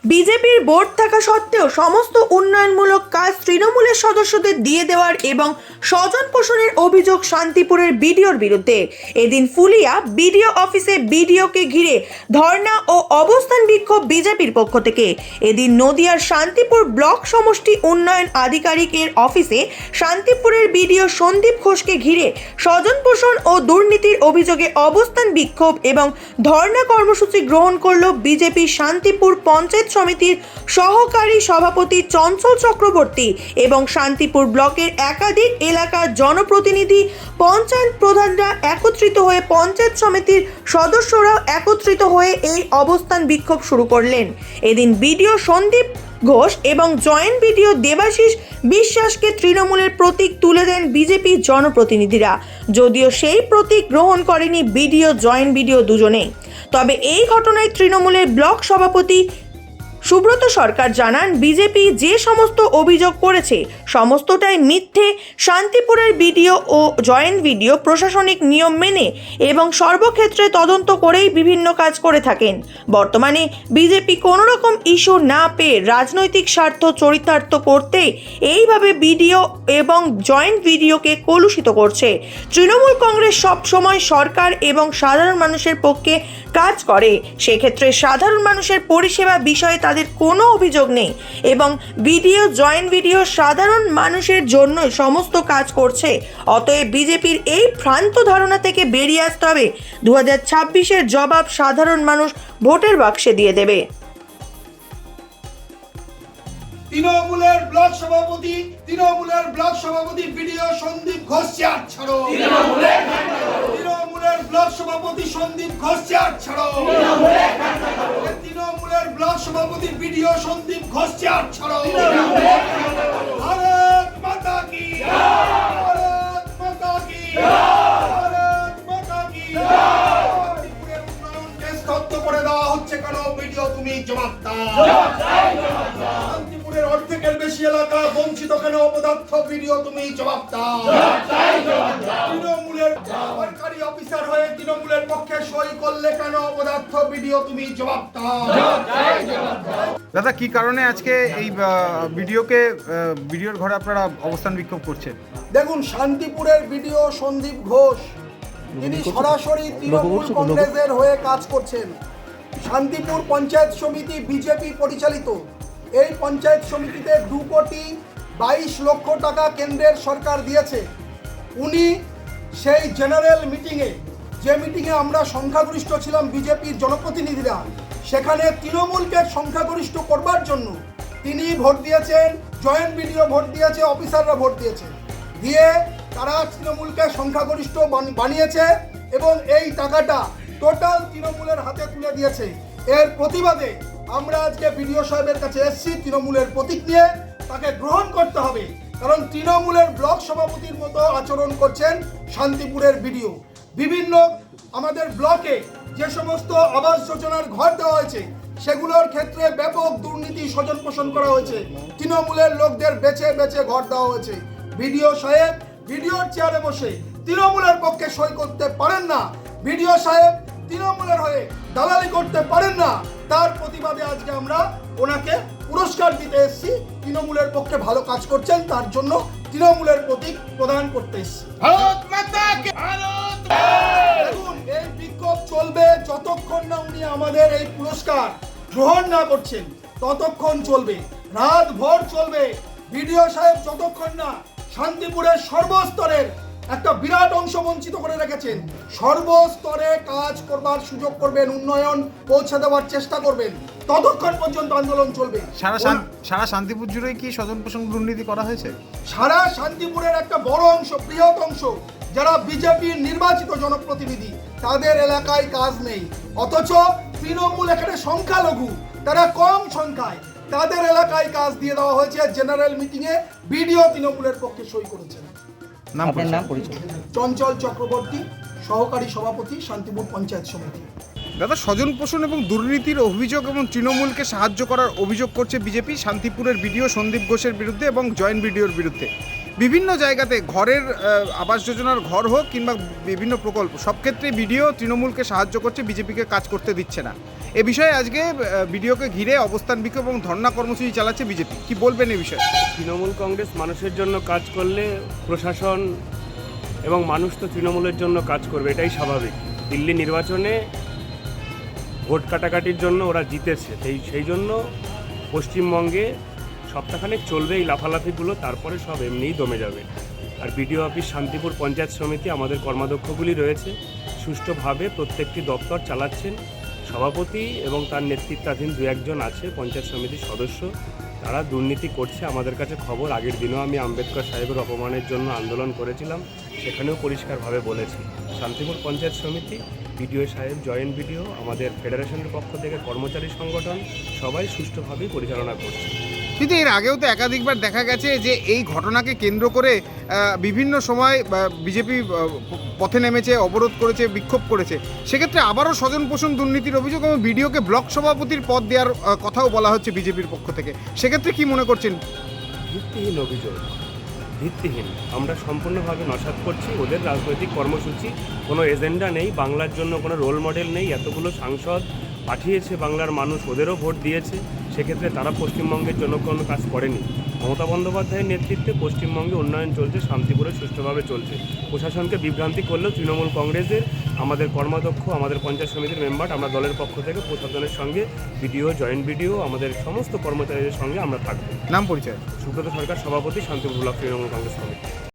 বিজেপির বোর্ড থাকা সত্ত্বেও সমস্ত উন্নয়নমূলক কাজ তৃণমূলের সদস্যদের দিয়ে দেওয়ার এবং স্বজন পোষণের অভিযোগ শান্তিপুরের বিডিওর বিরুদ্ধে। এদিন ফুলিয়া বিডিও অফিসে বিডিওকে ঘিরে ধর্ণা ও অবস্থান বিক্ষোভ বিজেপির পক্ষ থেকে। এদিন নদিয়ার শান্তিপুর ব্লক সমষ্টি উন্নয়ন আধিকারিকের অফিসে শান্তিপুরের বিডিও সন্দীপ ঘোষকে ঘিরে স্বজন পোষণ ও দুর্নীতির অভিযোগে অবস্থান বিক্ষোভ এবং ধর্ণা কর্মসূচি গ্রহণ করল বিজেপি শান্তিপুর পঞ্চায়েত সমিতির সহকারী সভাপতি চঞ্চল চক্রবর্তী এবং শান্তিপুর ব্লকের একাধিক এলাকার জনপ্রতিনিধি, পঞ্চায়েত প্রধানরা একত্রিত হয়ে পঞ্চায়েত সমিতির সদস্যরাও একত্রিত হয়ে এই অবস্থান বিক্ষোভ শুরু করলেন। এদিন বিডিও সন্দীপ ঘোষ এবং জয়েন্ট বিডিও দেবাশিস বিশ্বাসকে তৃণমূলের প্রতীক তুলে দেন বিজেপির জনপ্রতিনিধিরা, যদিও সেই প্রতীক গ্রহণ করেনি বিডিও জয়েন্ট বিডিও দুজনেই। তবে এই ঘটনায় তৃণমূলের ব্লক সভাপতি সুব্রত সরকার জানান, বিজেপি যে সমস্ত অভিযোগ করেছে সমস্তটাই মিথ্যে। শান্তিপুরের বিডিও ও জয়েন্ট বিডিও প্রশাসনিক নিয়ম মেনে এবং সর্বক্ষেত্রে তদন্ত করেই বিভিন্ন কাজ করে থাকেন। বর্তমানে বিজেপি কোনো রকম ইস্যু না পেয়ে রাজনৈতিক স্বার্থ চরিতার্থ করতে এইভাবে বিডিও এবং জয়েন্ট বিডিওকে কলুষিত করছে। তৃণমূল কংগ্রেস সব সময় সরকার এবং সাধারণ মানুষের পক্ষে কাজ করে, সেক্ষেত্রে সাধারণ মানুষের পরিষেবা বিষয়ে তাদের কোনো অভিযোগ নেই এবং বিডিও জয়েন্ট বিডিও সাধারণ মানুষের জন্য সমস্ত কাজ করছে। অতএব বিজেপির এই ভ্রান্ত ধারণা থেকে বেরিয়ে আসতে হবে। 2026-এর জবাব সাধারণ মানুষ ভোটের বাক্সে দিয়ে দেবে। তৃণমূলের ব্লক সভাপতি বিডিও সন্দীপ ঘোষ চেয়ার ছাড়ো। তৃণমূলের ব্লক সভাপতি সন্দীপ ঘোষ চেয়ার ছাড়ো। তৃণমূলের ব্লক সভাপতি বিডিও সন্দীপ ঘোষ চেয়ার ছাড়ো। ভারত মাতা কি ভারত মাতা কি ভারত মাতা কি। শান্তিপুরের উন্নয়নকে স্তব্ধ করে দেওয়া হচ্ছে কেন? বিডিও তুমি জবাব দাও। শান্তিপুরের অর্ধেকের বেশি এলাকা বঞ্চিত কেন? অপদার্থ বিডিও তুমি জবাব দাও। তৃণমূলের সরকারি অফিসার হয়ে তৃণমূলের পক্ষে সই করলে কেন? অপদার্থ বিডিও তুমি জবাব দাও। দাদা, কি কারণে আজকে এই বিডিওর ঘরে আপনারা অবস্থান বিক্ষোভ করছেন? দেখুন, শান্তিপুরের বিডিও সন্দীপ ঘোষ তিনি সরাসরি তৃণমূল কংগ্রেসের হয়ে কাজ করছেন। শান্তিপুর পঞ্চায়েত সমিতি বিজেপি পরিচালিত। এই পঞ্চায়েত সমিতিতে 2,22,00,000 টাকা কেন্দ্রের সরকার দিয়েছে। উনি সেই জেনারেল মিটিংয়ে, যে মিটিংয়ে আমরা সংখ্যাগরিষ্ঠ ছিলাম বিজেপির জনপ্রতিনিধিরা, সেখানে তৃণমূলকে সংখ্যাগরিষ্ঠ করবার জন্য তিনি ভোট দিয়েছেন, জয়েন্ট বিডিও ভোট দিয়েছে, অফিসাররা ভোট দিয়েছে, দিয়ে তারা তৃণমূলকে সংখ্যাগরিষ্ঠ বানিয়েছে এবং এই টাকাটা টোটাল তৃণমূলের হাতে তুলে দিয়েছে। এর প্রতিবাদে আমরা আজকে বিডিও সাহেবের কাছে এসেছি তৃণমূলের প্রতীক নিয়ে। তাকে গ্রহণ করতে হবে, কারণ তৃণমূলের ব্লক সভাপতির মতো আচরণ করছেন শান্তিপুরের বিডিও। বিভিন্ন আমাদের ব্লকে যে সমস্ত আবাস যোজনার ঘর দেওয়া হয়েছে সেগুলোর ক্ষেত্রে ব্যাপক দুর্নীতি, স্বজন পোষণ করা হয়েছে। তৃণমূলের লোকদের বেছে বেছে ঘর দেওয়া হয়েছে। বিডিও সাহেব বিডিওর চেয়ারে বসে তৃণমূলের পক্ষে সই করতে পারেন না। বিডিও সাহেব তৃণমূলের হয়ে দালালি করতে পারেন না। তার প্রতিবাদে আজকে আমরা ওনাকে পুরস্কার দিতে এসেছি। তৃণমূলের পক্ষে ভালো কাজ করছেন, তার জন্য তৃণমূলের প্রতীক প্রদান করতে এসেছি। দেখুন, এই বিক্ষোভ চলবে যতক্ষণ না উনি আমাদের এই পুরস্কার গ্রহণ না করছেন, ততক্ষণ চলবে, রাত ভোর চলবে। বিডিও সাহেব যতক্ষণ না শান্তিপুরের সর্বস্তরের একটা বিরাট অংশ বঞ্চিত করে রেখেছেন, সর্বস্তরে কাজ করবার সুযোগ করবেন, উন্নয়ন পৌঁছে দেওয়ার চেষ্টা করবেন, ততক্ষণ পর্যন্ত আন্দোলন চলবে। সারা শান্তিপুর জুড়ে কি স্বজন পোষণ দুর্নীতি করা হয়েছে? সারা শান্তিপুরের একটা বড় অংশ, বৃহৎ অংশ যারা বিজেপির নির্বাচিত জনপ্রতিনিধি, তাদের এলাকায় কাজ নেই, অথচ তৃণমূল এখানে সংখ্যালঘু, তারা কম সংখ্যায়, তাদের এলাকায় কাজ দিয়ে দেওয়া হয়েছে। জেনারেল মিটিংয়ে বিডিও তৃণমূলের পক্ষে সই করেছেন। নাম পরিচয়? চঞ্চল চক্রবর্তী, সহকারী সভাপতি, শান্তিপুর পঞ্চায়েত সমিতি। দাদা, স্বজন পোষণ এবং দুর্নীতির অভিযোগ এবং তৃণমূলকে সাহায্য করার অভিযোগ করছে বিজেপি শান্তিপুরের বিডিও সন্দীপ ঘোষের বিরুদ্ধে এবং জয়েন্ট বিডিওর বিরুদ্ধে। বিভিন্ন জায়গাতে ঘরের আবাস যোজনার ঘর হোক কিংবা বিভিন্ন প্রকল্প, সব ক্ষেত্রে বিডিও তৃণমূলকে সাহায্য করছে, বিজেপিকে কাজ করতে দিচ্ছে না। এ বিষয়ে আজকে বিডিওকে ঘিরে অবস্থান বিক্ষোভ এবং ধর্ণা কর্মসূচি চালাচ্ছে বিজেপি। কি বলবেন এই বিষয়ে? তৃণমূল কংগ্রেস মানুষের জন্য কাজ করলে প্রশাসন এবং মানুষ তো তৃণমূলের জন্য কাজ করবে, এটাই স্বাভাবিক। দিল্লি নির্বাচনে ভোট কাটাকাটির জন্য ওরা জিতেছে, সেই জন্য পশ্চিমবঙ্গে সপ্তাহখানেক চলবে এই লাফালাফিগুলো, তারপরে সব এমনিই দমে যাবে। আর বিডিও অফিস, শান্তিপুর পঞ্চায়েত সমিতি, আমাদের কর্মাধ্যক্ষগুলি রয়েছে, সুষ্ঠুভাবে প্রত্যেকটি দপ্তর চালাচ্ছেন। সভাপতি এবং তার নেতৃত্বাধীন দু একজন আছে পঞ্চায়েত সমিতির সদস্য, তারা দুর্নীতি করছে। আমাদের কাছে খবর, আগের দিনও আমি আম্বেদকর সাহেবের অপমানের জন্য আন্দোলন করেছিলাম, সেখানেও পরিষ্কারভাবে বলেছি। শান্তিপুর পঞ্চায়েত সমিতি, বিডিও সাহেব, জয়েন্ট বিডিও, আমাদের ফেডারেশনের পক্ষ থেকে কর্মচারী সংগঠন, সবাই সুষ্ঠুভাবেই পরিচালনা করছে। কিন্তু এর আগেও তো একাধিকবার দেখা গেছে যে এই ঘটনাকে কেন্দ্র করে বিভিন্ন সময় বিজেপি পথে নেমেছে, অবরোধ করেছে, বিক্ষোভ করেছে। সেক্ষেত্রে আবারও স্বজন পোষণ দুর্নীতির অভিযোগ এবং বিডিওকে ব্লক সভাপতির পদ দেওয়ার কথাও বলা হচ্ছে বিজেপির পক্ষ থেকে। সেক্ষেত্রে কি মনে করছেন? ভিত্তিহীন অভিযোগ, ভিত্তিহীন। আমরা সম্পূর্ণভাবে নস্যাৎ করছি ওদের রাজনৈতিক কর্মসূচি। কোনো এজেন্ডা নেই, বাংলার জন্য কোনো রোল মডেল নেই। এতগুলো সাংসদ পাঠিয়েছে বাংলার মানুষ, ওদেরও ভোট দিয়েছে, সেক্ষেত্রে তারা পশ্চিমবঙ্গের জন্য কোনো কাজ করেনি। মমতা বন্দ্যোপাধ্যায়ের নেতৃত্বে পশ্চিমবঙ্গে উন্নয়ন চলছে, শান্তিপুরে সুষ্ঠুভাবে চলছে। প্রশাসনকে বিভ্রান্তি করলেও তৃণমূল কংগ্রেসের আমাদের কর্মাধ্যক্ষ, আমাদের পঞ্চায়েত সমিতির মেম্বার, আমরা দলের পক্ষ থেকে প্রশাসনের সঙ্গে, বিডিও, জয়েন্ট বিডিও, আমাদের সমস্ত কর্মচারীদের সঙ্গে আমরা থাকবো। নাম পরিচয়? সুব্রত সরকার, সভাপতি, শান্তিপুর ব্লক তৃণমূল কংগ্রেস কমিটি।